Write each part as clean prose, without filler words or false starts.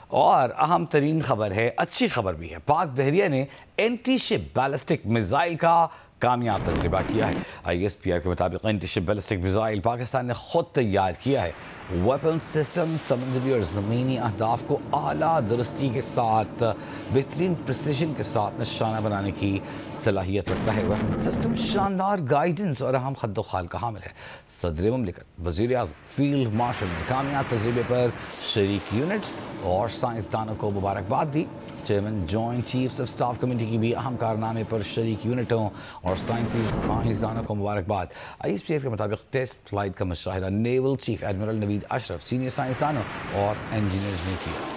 اور اہم ترین خبر ہے، اچھی خبر بھی ہے، پاک بحریہ نے اینٹی شپ بیلسٹک میزائل کا کامیاب تجربہ کیا ہے۔ آئی ایس پی آر کے مطابق اینٹی شپ بیلسٹک میزائل پاکستان نے خود تیار کیا ہے۔ ویپن سسٹم سمندری اور زمینی اہداف کو اعلیٰ درستی کے ساتھ بہترین پریسیجن کے ساتھ نشانہ بنانے کی صلاحیت رکھتا ہے۔ ویپن سسٹم شاندار گائیڈنس اور اہم خد و خال کا حامل ہے۔ صدر مملکت وزیر اعظم فیلڈ مارشل نے کامیاب تجربے پر شریک یونٹس اور سائنسدانوں کو مبارکباد دی۔ Chairman joint chiefs of staff committee کی بھی اہم کارنامے پر شریک یونٹوں اور سائنسدانوں کو مبارکباد۔ آئی ایس پی آر کے مطابق ٹیسٹ فلائٹ کا مشاہدہ نیول چیف ایڈمرل نوید اشرف، سینئر سائنسدانوں اور انجینئرز نے کیا۔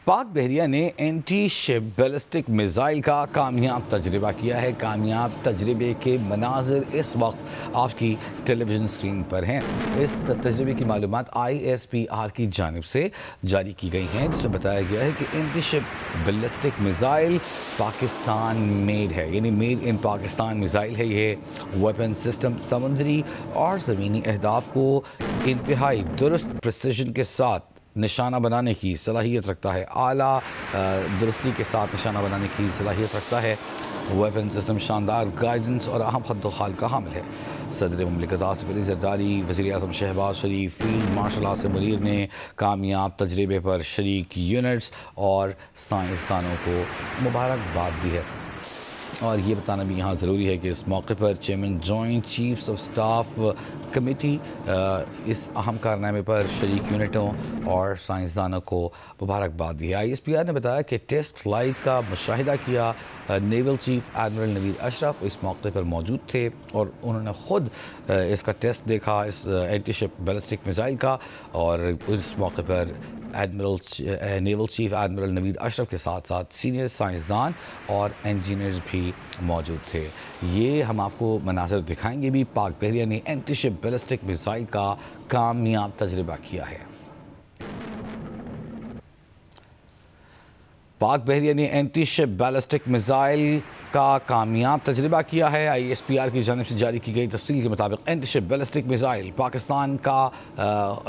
پاک بحریہ نے اینٹی شپ بیلسٹک میزائل کا کامیاب تجربہ کیا ہے۔ کامیاب تجربے کے مناظر اس وقت آپ کی ٹیلی ویژن اسکرین پر ہیں۔ اس تجربے کی معلومات آئی ایس پی آر کی جانب سے جاری کی گئی ہیں، جس میں بتایا گیا ہے کہ اینٹی شپ بیلسٹک میزائل پاکستان میڈ ہے، یعنی میڈ ان پاکستان میزائل ہے۔ یہ ویپن سسٹم سمندری اور زمینی اہداف کو انتہائی درست پریسیجن کے ساتھ نشانہ بنانے کی صلاحیت رکھتا ہے، اعلیٰ درستی کے ساتھ نشانہ بنانے کی صلاحیت رکھتا ہے۔ ویپن سسٹم شاندار گائیڈنس اور اہم خد و خال کا حامل ہے۔ صدر مملکت آصف علی زرداری، وزیر اعظم شہباز شریف، فیلڈ مارشل عاصم منیر نے کامیاب تجربے پر شریک یونٹس اور سائنسدانوں کو مبارکباد دی ہے۔ اور یہ بتانا بھی یہاں ضروری ہے کہ اس موقع پر chairman joint chiefs of staff committee اس اہم کارنامے پر شریک یونٹوں اور سائنسدانوں کو مبارکباد دی ہے۔ آئی ایس پی آر نے بتایا کہ ٹیسٹ فلائٹ کا مشاہدہ کیا نیول چیف ایڈمرل نوید اشرف اس موقع پر موجود تھے اور انہوں نے خود اس کا ٹیسٹ دیکھا، اس اینٹی شپ بیلسٹک میزائل کا، اور اس موقع پر نیول چیف ایڈمرل نوید اشرف کے ساتھ ساتھ سینئر سائنسدان اور انجینئرز بھی موجود تھے۔ یہ ہم آپ کو مناظر دکھائیں گے بھی۔ پاک بحریہ نے اینٹی شپ بیلسٹک میزائل کا کامیاب تجربہ کیا ہے۔ پاک بحریہ نے اینٹی شپ بیلسٹک میزائل کا کامیاب تجربہ کیا ہے۔ آئی ایس پی آر کی جانب سے جاری کی گئی تفصیل کے مطابق اینٹی شپ بیلسٹک میزائل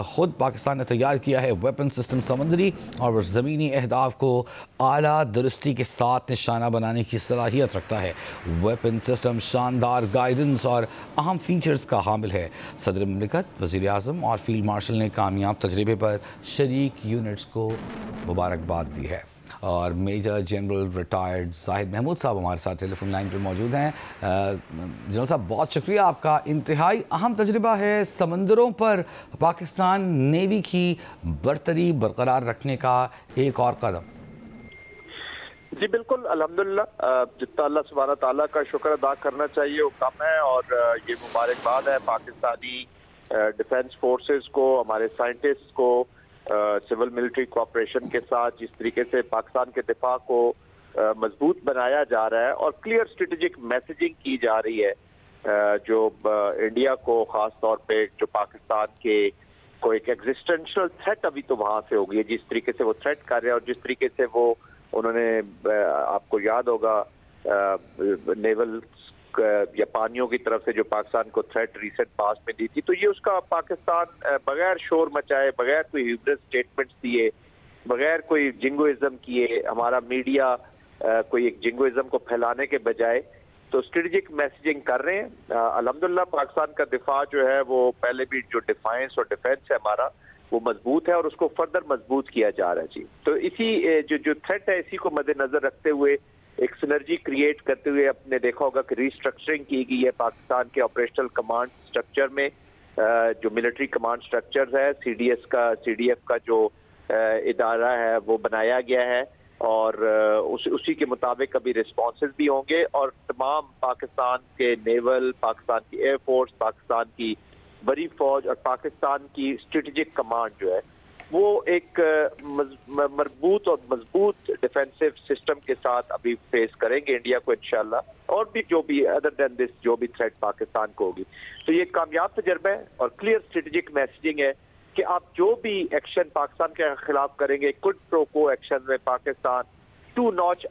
خود پاکستان نے تیار کیا ہے۔ ویپن سسٹم سمندری اور زمینی اہداف کو اعلیٰ درستی کے ساتھ نشانہ بنانے کی صلاحیت رکھتا ہے۔ ویپن سسٹم شاندار گائیڈنس اور اہم فیچرز کا حامل ہے۔ صدر مملکت وزیر اعظم اور فیلڈ مارشل نے کامیاب تجربے پر شریک یونٹس کو مبارکباد دی ہے۔ اور میجر جنرل ریٹائرڈ زاہد محمود صاحب ہمارے ساتھ ٹیلی فون لائن پہ موجود ہیں۔ جنرل صاحب بہت شکریہ، آپ کا انتہائی اہم تجربہ ہے، سمندروں پر پاکستان نیوی کی برتری برقرار رکھنے کا ایک اور قدم۔ جی بالکل، الحمدللہ جتنا اللہ سبحانہ تعالیٰ کا شکر ادا کرنا چاہیے وہ کم ہے، اور یہ مبارکباد ہے پاکستانی ڈیفنس فورسز کو، ہمارے سائنٹسٹ کو، سول ملٹری کوآپریشن کے ساتھ جس طریقے سے پاکستان کے دفاع کو مضبوط بنایا جا رہا ہے اور کلیئر اسٹریٹجک میسیجنگ کی جا رہی ہے جو انڈیا کو، خاص طور پہ جو پاکستان کے کو ایک ایگزسٹینشل تھریٹ ابھی تو وہاں سے ہوگی ہے، جس طریقے سے وہ تھریٹ کر رہے ہیں اور جس طریقے سے وہ انہوں نے آپ کو یاد ہوگا نیول یا پانیوں کی طرف سے جو پاکستان کو تھریٹ ریسنٹ پاس میں دی تھی، تو یہ اس کا پاکستان بغیر شور مچائے، بغیر کوئی ہیوبرس سٹیٹمنٹس دیے، بغیر کوئی جنگوازم کیے، ہمارا میڈیا کوئی ایک جنگوازم کو پھیلانے کے بجائے تو اسٹریٹجک میسیجنگ کر رہے ہیں۔ الحمدللہ پاکستان کا دفاع جو ہے وہ پہلے بھی جو ڈیفائنس اور ڈیفینس ہے ہمارا وہ مضبوط ہے اور اس کو فردر مضبوط کیا جا رہا ہے۔ جی تو اسی جو تھریٹ ہے اسی کو مد نظر رکھتے ہوئے ایک سنرجی کریٹ کرتے ہوئے آپ نے دیکھا ہوگا کہ ریسٹرکچرنگ کی گئی ہے پاکستان کے آپریشنل کمانڈ سٹرکچر میں، جو ملٹری کمانڈ سٹرکچر ہے، سی ڈی ایف کا جو ادارہ ہے وہ بنایا گیا ہے، اور اسی کے مطابق ابھی ریسپانسز بھی ہوں گے، اور تمام پاکستان کے نیول، پاکستان کی ایئر فورس، پاکستان کی بڑی فوج اور پاکستان کی اسٹریٹجک کمانڈ جو ہے وہ ایک مربوط اور مضبوط ڈیفینسو سسٹم کے ساتھ ابھی فیس کریں گے انڈیا کو انشاءاللہ، اور بھی جو بھی ادر دین دس جو بھی تھریٹ پاکستان کو ہوگی۔ تو یہ کامیاب تجربہ ہے اور کلیئر اسٹریٹجک میسیجنگ ہے کہ آپ جو بھی ایکشن پاکستان کے خلاف کریں گے، کڈ پرو کو ایکشن میں پاکستان 2 notch